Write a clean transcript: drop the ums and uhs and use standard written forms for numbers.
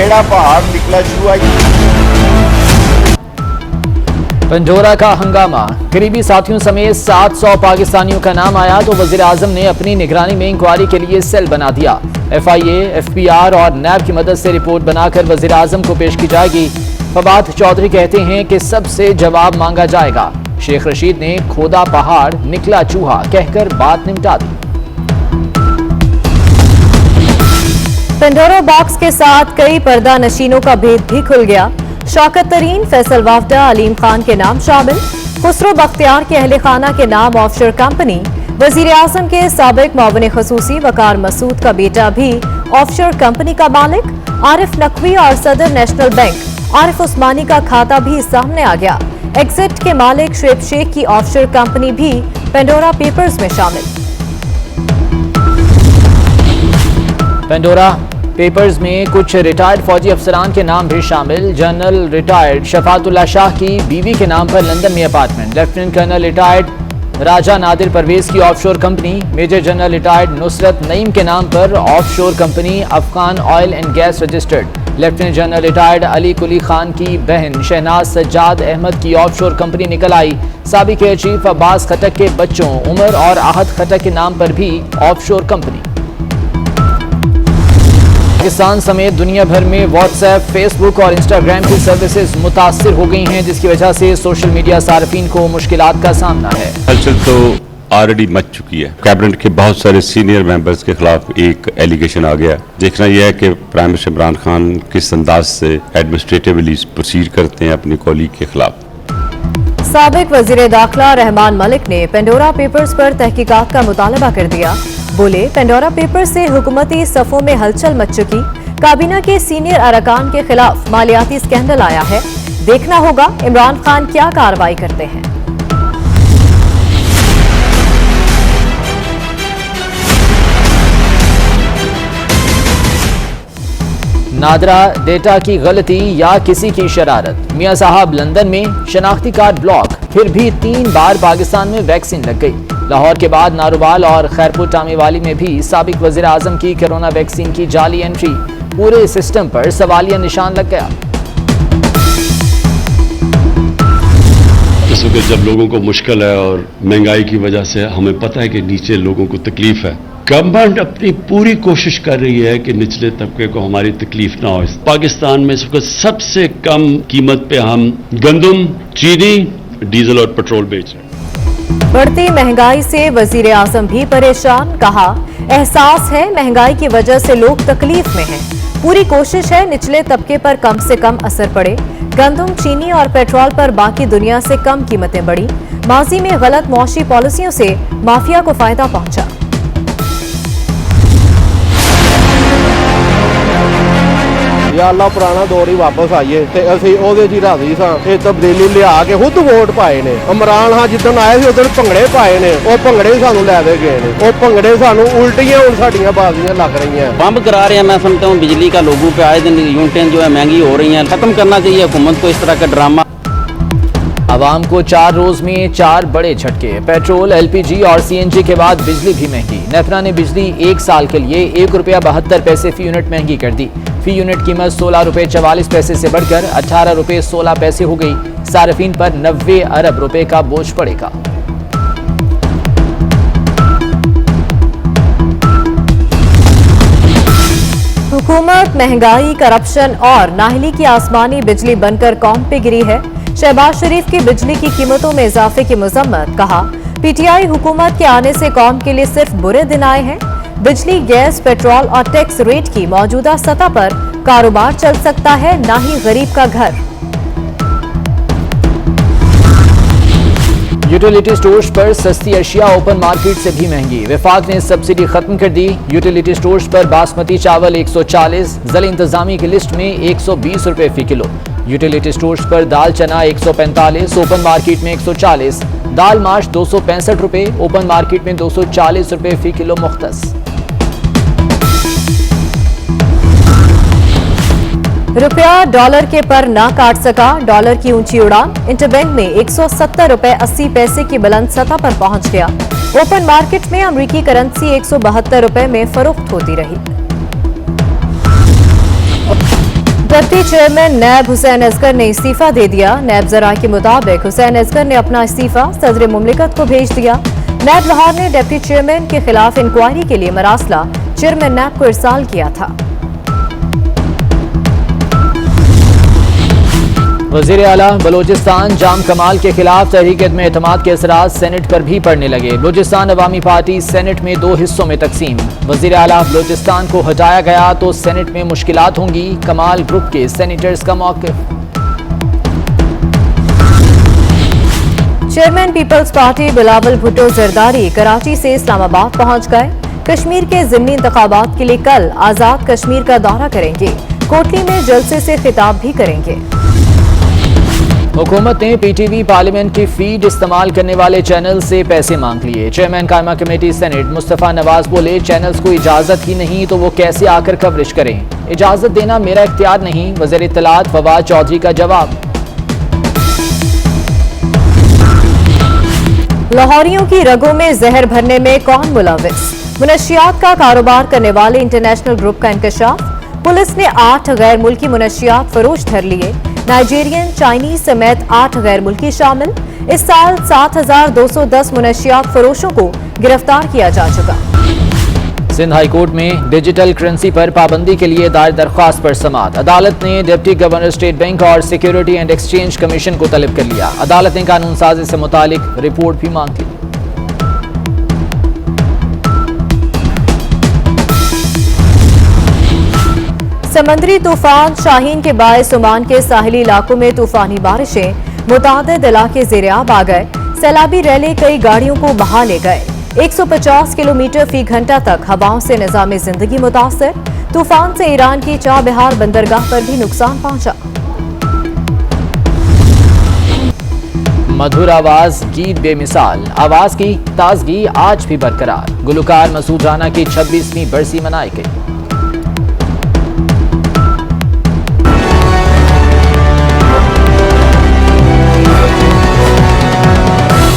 टेढ़ा पहाड़ निकला चूहा। पेंडोरा का हंगामा, करीबी साथियों समेत 700 पाकिस्तानियों का नाम आया तो वजीर आजम ने अपनी निगरानी में इंक्वायरी के लिए सेल बना दिया। FIA, FPR और नैब की मदद से रिपोर्ट बनाकर वजीर आजम को पेश की जाएगी। फवाद चौधरी कहते हैं कि सबसे जवाब मांगा जाएगा। शेख रशीद ने खोदा पहाड़ निकला चूहा कहकर बात निपटा दी। पेंडोरा बॉक्स के साथ कई पर्दा नशीनों का भेद भी खुल गया। शौकत तरीन, फैसल वाफदा, अलीम खान के नाम शामिल। खुसरो बख्तियार के अहले खाना के नाम ऑफशोर कंपनी। वजीर आजम के साबिक मुआविन खसूसी वकार मसूद का बेटा भी ऑफशोर कंपनी का मालिक। आरिफ नकवी और सदर नेशनल बैंक आरिफ उस्मानी का खाता भी सामने आ गया। एग्जिट के मालिक शुएब शेख की ऑफशोर कंपनी भी पेंडोरा पेपर्स में शामिल। पेंडोरा पेपर्स में कुछ रिटायर्ड फौजी अफसरान के नाम भी शामिल। जनरल रिटायर्ड शफातुल्लाह शाह की बीवी के नाम पर लंदन में apartment. Lieutenant colonel retired Raja Nadir Parvez की offshore company. Major general retired Nusrat Naeem के नाम पर offshore company Afghan oil and gas registered. Lieutenant general retired Ali Quli Khan की बहन शहनाज सज्जाद अहमद की ऑफशोर कंपनी निकल आई। साबिक एयर चीफ अब्बास खटक के बच्चों उमर और आहत खटक के नाम पर भी ऑफशोर कंपनी। पाकिस्तान समेत दुनिया भर में व्हाट्सएप, फेसबुक और इंस्टाग्राम की सर्विसेज मुतासिर हो गई हैं, जिसकी वजह से सोशल मीडिया सार्फिन को मुश्किलात का सामना है। हलचल तो ऑलरेडी मच चुकी है। कैबिनेट के बहुत सारे सीनियर मेंबर्स के खिलाफ एक एलिगेशन आ गया। देखना यह है कि प्राइम मिनिस्टर इमरान खान किस अंदाज से एडमिनिस्ट्रेटिवली प्रोसीड करते हैं अपनी कॉलीग के खिलाफ। साबिक वजीर दाखिला रहमान मलिक ने पेंडोरा पेपर्स पर तहकीकात का मुतालबा कर दिया। बोले, पेंडोरा पेपर्स से हुकूमती सफ़ों में हलचल मच चुकी। काबीना के सीनियर अरकान के खिलाफ मालियाती स्कैंडल आया है। देखना होगा इमरान खान क्या कार्रवाई करते हैं। नादरा डेटा की गलती या किसी की शरारत। मियां साहब लंदन में शनाख्ती कार्ड ब्लॉक, फिर भी 3 बार पाकिस्तान में वैक्सीन लग गई। लाहौर के बाद नारोवाल और खैरपुर टामेवाली में भी साबिक वजीर आजम की कोरोना वैक्सीन की जाली एंट्री। पूरे सिस्टम पर सवालिया निशान लग गया। इस वक्त जब लोगों को मुश्किल है और महंगाई की वजह से हमें पता है कि नीचे लोगों को तकलीफ है, गवर्नमेंट अपनी पूरी कोशिश कर रही है कि निचले तबके को हमारी तकलीफ ना हो। पाकिस्तान में इस वक्त सबसे कम कीमत पे हम गंदम, चीनी, डीजल और पेट्रोल बेच रहे हैं। बढ़ती महंगाई से वजीर आजम भी परेशान। कहा, एहसास है महंगाई की वजह से लोग तकलीफ में हैं। पूरी कोशिश है निचले तबके पर कम से कम असर पड़े। गंदम, चीनी और पेट्रोल पर बाकी दुनिया से कम कीमतें बढ़ी। माजी में गलत मौशी पॉलिसियों से माफिया को फायदा पहुंचा। या अल्लाह पुराना दौर ही वापस आइए ते ਅਸੀਂ ਉਹਦੇ ਜੀ ਰਾਜ਼ੀ ਸਾਂ। ਇਹ ਤਬਦੀਲੀ ਲਿਆ ਕੇ ਖੁਦ ਵੋਟ ਪਾਏ ਨੇ। ਇਮਰਾਨ ਹਾਂ ਜਿੱਦਣ ਆਏ ਸੀ ਉਦੋਂ ਭੰਗੜੇ ਪਾਏ ਨੇ। ਉਹ ਭੰਗੜੇ ਹੀ ਸਾਨੂੰ ਲੈ ਦੇ ਗਏ ਨੇ। ਉਹ ਭੰਗੜੇ ਸਾਨੂੰ ਉਲਟੀਆਂ ਹੁਣ साड़ियां बाजियां लग रही हैं। बम करा रहे हैं। मैं समझता हूँ बिजली का लोगों पे आए दिन यूनिटें जो है महंगी हो रही हैं। खत्म करना चाहिए हुकूमत को इस तरह का ड्रामा। आवाम को 4 रोज में 4 बड़े झटके। पेट्रोल, LPG और CNG के बाद बिजली भी महंगी। नेफरा ने बिजली 1 साल के लिए ₹1.72 फी यूनिट महंगी कर दी। फी यूनिट कीमत ₹16.44 से बढ़कर ₹18.16 हो गई। सार्फिन पर 90 अरब रुपए का बोझ पड़ेगा। हुकूमत महंगाई, करप्शन और नाहली की आसमानी बिजली बनकर कौम पे गिरी है। शहबाज शरीफ की बिजली की कीमतों में इजाफे की मजम्मत। कहा, PTI हुकूमत के आने से कौम के लिए सिर्फ बुरे दिन आए हैं। बिजली, गैस, पेट्रोल और टैक्स रेट की मौजूदा सतह पर कारोबार चल सकता है, ना ही गरीब का घर। यूटिलिटी स्टोर्स पर सस्ती अशिया ओपन मार्केट से भी महंगी। वफाक ने सब्सिडी खत्म कर दी। यूटिलिटी स्टोर्स पर बासमती चावल 140, ज़िला इंतजामी की लिस्ट में 120 रुपए फी किलो। यूटिलिटी स्टोर्स पर दाल चना 145, ओपन मार्केट में 140। दाल माश 265 रुपए, ओपन मार्केट में 240 रुपए फी किलो मुख्तस। रुपया डॉलर के पर ना काट सका। डॉलर की ऊंची उड़ान। इंटरबैंक में 170 रुपए 80 पैसे की बुलंद सतह पर पहुंच गया। ओपन मार्केट में अमरीकी करेंसी 172 रुपए में फरोख्त होती रही। डिप्टी चेयरमैन नैब हुसैन असगर ने इस्तीफा दे दिया। नैब जरा के मुताबिक हुसैन असगर ने अपना इस्तीफा सदर मुमलिकत को भेज दिया। नैब लाहौर ने डिप्टी चेयरमैन के खिलाफ इंक्वायरी के लिए मरासला चेयरमैन नैब को इरसाल किया था। वज़ीर आला बलोचिस्तान जाम कमाल के खिलाफ तहरीक एतमाद के असरात सेनेट पर भी पड़ने लगे। बलोचिस्तान अवामी पार्टी सेनेट में 2 हिस्सों में तकसीम। वज़ीर आला बलोचिस्तान को हटाया गया तो सेनेट में मुश्किलात होंगी। कमाल ग्रुप के सेनेटर्स का मौक़िफ़। चेयरमैन पीपल्स पार्टी बिलावल भुट्टो जरदारी कराची से इस्लामाबाद पहुंच गए। कश्मीर के ज़िमनी इंतखाबात के लिए कल आज़ाद कश्मीर का दौरा करेंगे। कोटली में जलसे से खिताब भी करेंगे। हुकूमत ने पीटीवी पार्लियामेंट की फीड इस्तेमाल करने वाले चैनल से पैसे मांग लिए। चेयरमैन कायमा कमेटी सेनेट मुस्तफ़ा नवाज बोले, चैनल्स को इजाजत ही नहीं तो वो कैसे आकर कवरेज करें। इजाजत देना मेरा इख्तियार नहीं, वज़ीर इत्तलात फवाद चौधरी का जवाब। लाहौरियों की रगों में जहर भरने में कौन मुलव्विस? मुनशियात का कारोबार करने वाले इंटरनेशनल ग्रुप का इंकशाफ। पुलिस ने 8 गैर मुल्की मुनशियात फरोश धर लिए। नाइजीरियन, चाइनीज समेत 8 गैर मुल्की शामिल। इस साल 7210 मुनशियात फरोशों को गिरफ्तार किया जा चुका। सिंध हाई कोर्ट में डिजिटल करेंसी पर पाबंदी के लिए दायर दरख्वास्त पर समाअत। अदालत ने डिप्टी गवर्नर स्टेट बैंक और सिक्योरिटी एंड एक्सचेंज कमीशन को तलब कर लिया। अदालत ने कानून साजी से मुतालिक रिपोर्ट भी मांग ली। समंदरी तूफान शाहीन के बायस ओमान के साहिली इलाकों में तूफानी बारिशें। मुतादिद इलाके ज़ेर-ए-आब आ गए। सैलाबी रैले कई गाड़ियों को बहा ले गए। 150 किलोमीटर फी घंटा तक हवाओं से निज़ाम जिंदगी मुतासर। तूफान से ईरान की चाबहार बंदरगाह पर भी नुकसान पहुंचा। मधुर आवाज, गीत बेमिसाल, आवाज की ताजगी आज भी बरकरार। गुलकार मसूद राना की 26वीं बरसी मनाई गई।